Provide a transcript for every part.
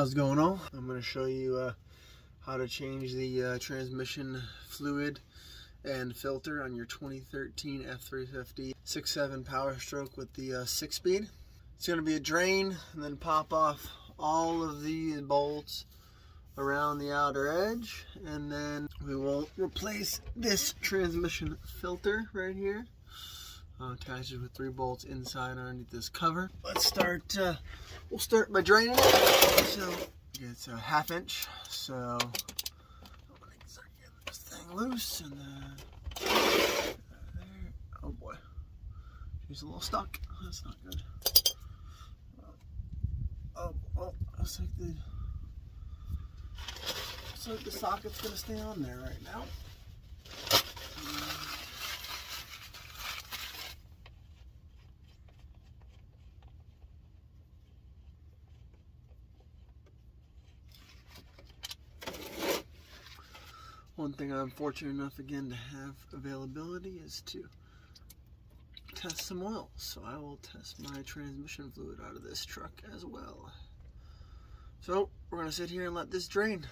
How's it going all? I'm going to show you how to change the transmission fluid and filter on your 2013 F-350 6.7 Power Stroke with the 6-speed. It's going to be a drain and then pop off all of the bolts around the outer edge, and then we will replace this transmission filter right here. Attached with 3 bolts inside underneath this cover. Let's start. We'll start by draining it. So it's a 1/2 inch. So I'm gonna start getting this thing loose, and then there. Oh boy, she's a little stuck. That's not good. Oh, looks like the socket's gonna stay on there right now. One thing I'm fortunate enough again to have availability is to test some oil. So I will test my transmission fluid out of this truck as well. So we're going to sit here and let this drain.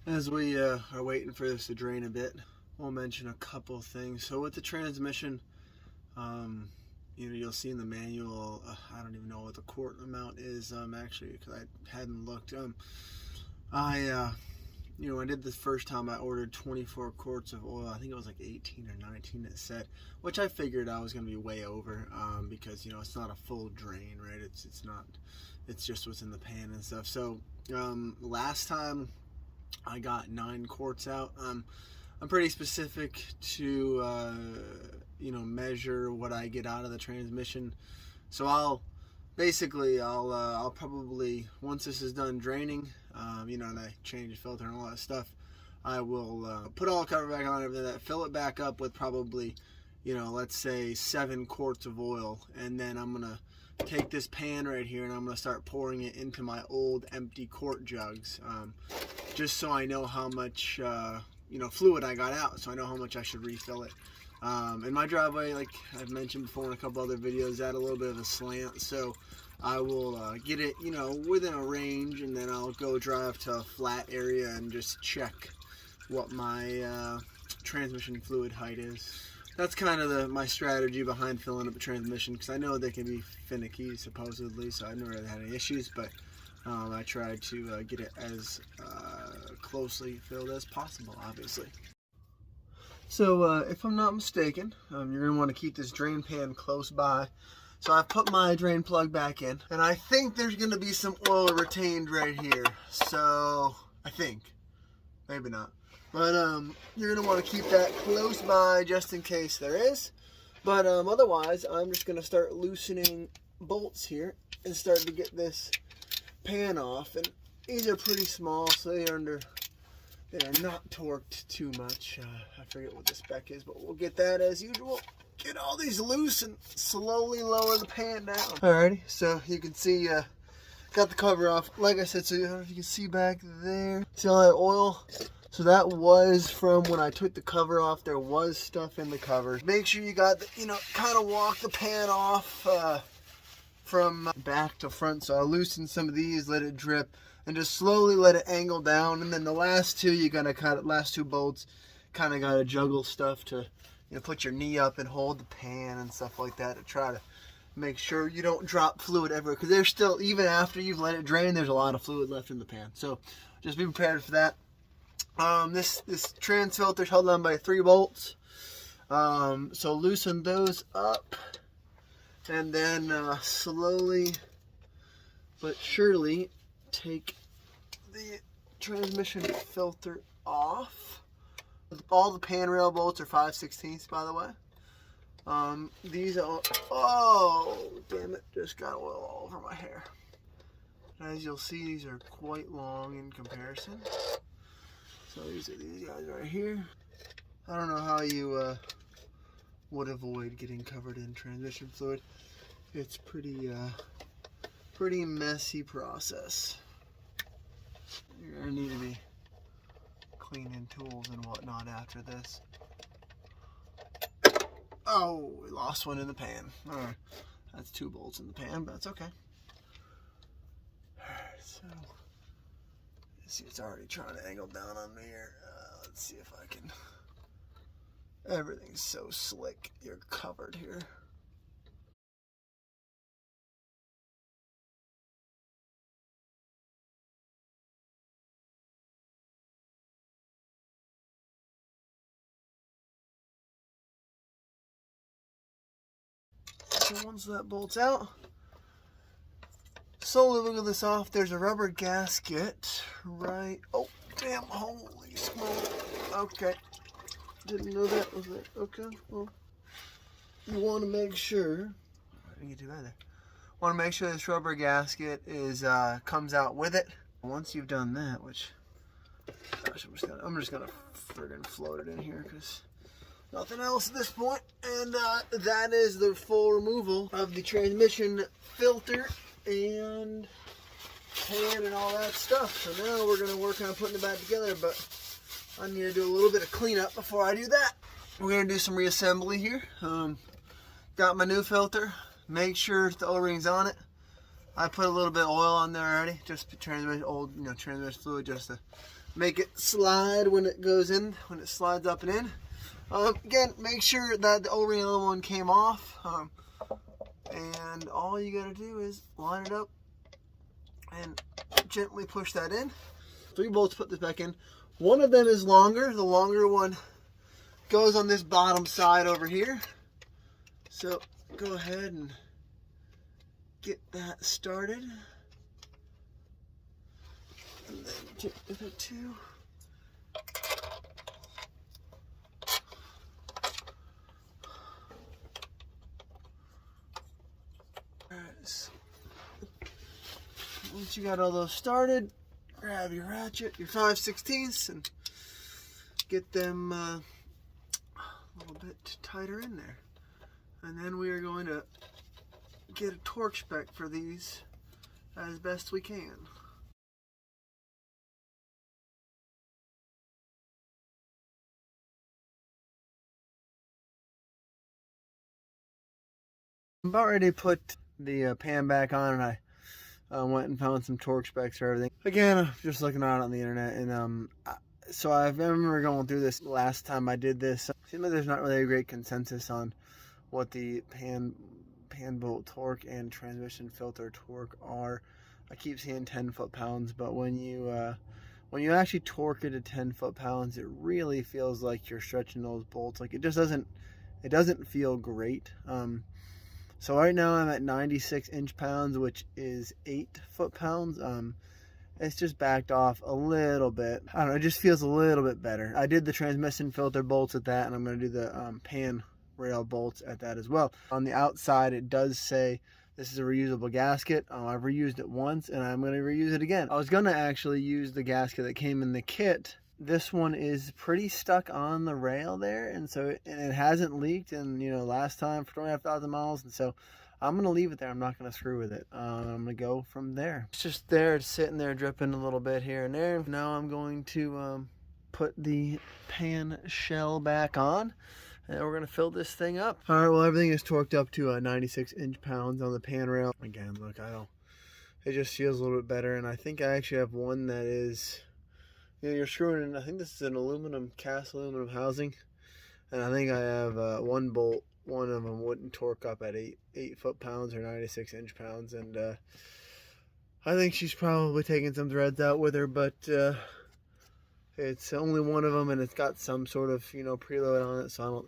As we are waiting for this to drain a bit, we'll mention a couple things. So with the transmission, you'll see in the manual, I don't even know what the quart amount is actually, because I hadn't looked. I did this first time. I ordered 24 quarts of oil. I think it was like 18 or 19 it said, which I figured I was going to be way over because it's not a full drain, right? It's just what's in the pan and stuff. So last time I got 9 quarts out. I'm pretty specific to measure what I get out of the transmission. So I'll probably, once this is done draining, and I change the filter and all that stuff, I will put all the cover back on, everything that, fill it back up with probably, let's say 7 quarts of oil, and then I'm gonna take this pan right here and I'm gonna start pouring it into my old empty quart jugs, just so I know how much fluid I got out, so I know how much I should refill it. In my driveway, like I've mentioned before in a couple other videos, add a little bit of a slant, so I will get it, within a range, and then I'll go drive to a flat area and just check what my transmission fluid height is. That's kind of my strategy behind filling up a transmission, because I know they can be finicky, supposedly, so I've never really had any issues, but I try to get it as closely filled as possible, obviously. So if I'm not mistaken, you're going to want to keep this drain pan close by. So I've put my drain plug back in, and I think there's going to be some oil retained right here. So I think, maybe not, but you're going to want to keep that close by just in case there is. But otherwise, I'm just going to start loosening bolts here and start to get this pan off. And these are pretty small, so they are not torqued too much. I forget what the spec is, but we'll get that as usual. Get all these loose and slowly lower the pan down. Alrighty, so you can see, got the cover off. Like I said, so I don't know if you can see back there. See all that oil? So that was from when I took the cover off. There was stuff in the cover. Make sure you got, kind of walk the pan off from back to front. So I'll loosen some of these, let it drip, and just slowly let it angle down. And then the last two, last 2 bolts, kind of gotta juggle stuff to, put your knee up and hold the pan and stuff like that to try to make sure you don't drop fluid everywhere. Because there's still, even after you've let it drain, there's a lot of fluid left in the pan. So just be prepared for that. This trans filter is held on by 3 bolts. So loosen those up, and then slowly but surely take the transmission filter off. All the pan rail bolts are 5/16, by the way. These are, oh damn it, just got oil all over my hair. As you'll see, these are quite long in comparison. So these are these guys right here. I don't know how you would avoid getting covered in transmission fluid. It's pretty messy process. You're gonna need to be cleaning tools and whatnot after this. Oh, we lost one in the pan. Alright, that's 2 bolts in the pan, but that's okay. So, see, it's already trying to angle down on me here. Let's see if I can. Everything's so slick. You're covered here. So once that bolt's out, slowly wiggle this off. There's a rubber gasket right. Oh, damn! Holy smoke! Okay, didn't know that was there. Okay, well, you want to make sure. I didn't get too bad there. Want to make sure this rubber gasket is comes out with it. Once you've done that, which, gosh, I'm just gonna friggin' float it in here because nothing else at this point. And that is the full removal of the transmission filter and pan and all that stuff. So now we're gonna work on putting it back together, but I need to do a little bit of cleanup before I do that. We're gonna do some reassembly here. Got my new filter. Make sure the O-ring's on it. I put a little bit of oil on there already, just transmission transmission fluid, just to make it slide when it goes in, when it slides up and in. Again, make sure that the O-ring on the other one came off, and all you gotta do is line it up and gently push that in. 3 bolts, put this back in. One of them is longer. The longer one goes on this bottom side over here. So go ahead and get that started. And then get the other 2. Alright, once you got all those started, grab your ratchet, your 5/16, and get them a little bit tighter in there. And then we are going to get a torque spec for these as best we can. I'm about ready to put the pan back on, and I went and found some torque specs for everything. Again, I'm just looking out on the internet, and so I remember going through this last time I did this. It seems like there's not really a great consensus on what the pan bolt torque and transmission filter torque are. I keep seeing 10 foot-pounds, but when you actually torque it to 10 foot-pounds, it really feels like you're stretching those bolts. Like, it doesn't feel great. So right now I'm at 96 inch-pounds, which is 8 foot-pounds. It's just backed off a little bit. I don't know, it just feels a little bit better. I did the transmission filter bolts at that, and I'm going to do the pan rail bolts at that as well. On the outside, it does say this is a reusable gasket. I've reused it once, and I'm going to reuse it again. I was going to actually use the gasket that came in the kit. This one is pretty stuck on the rail there, and so it hasn't leaked. And last time for 25,000 miles, and so I'm going to leave it there. I'm not going to screw with it. I'm going to go from there. It's just there, sitting there, dripping a little bit here and there. Now I'm going to put the pan shell back on, and we're going to fill this thing up. All right, well, everything is torqued up to 96 inch-pounds on the pan rail. Again, look, it just feels a little bit better, and I think I actually have one that is, you're screwing in, I think this is an cast aluminum housing, and I think I have one bolt, one of them wouldn't torque up at 8 foot-pounds or 96 inch-pounds, and I think she's probably taking some threads out with her, but it's only one of them, and it's got some sort of preload on it, so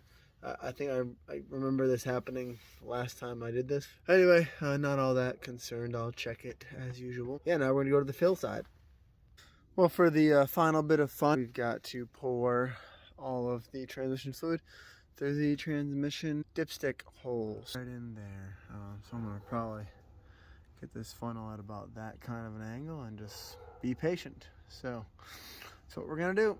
I think I remember this happening last time I did this. Anyway, not all that concerned. I'll check it as usual. Yeah, now we're gonna go to the fill side. Well, for the final bit of fun, we've got to pour all of the transmission fluid through the transmission dipstick holes right in there. So I'm gonna probably get this funnel at about that kind of an angle and just be patient. So that's what we're gonna do.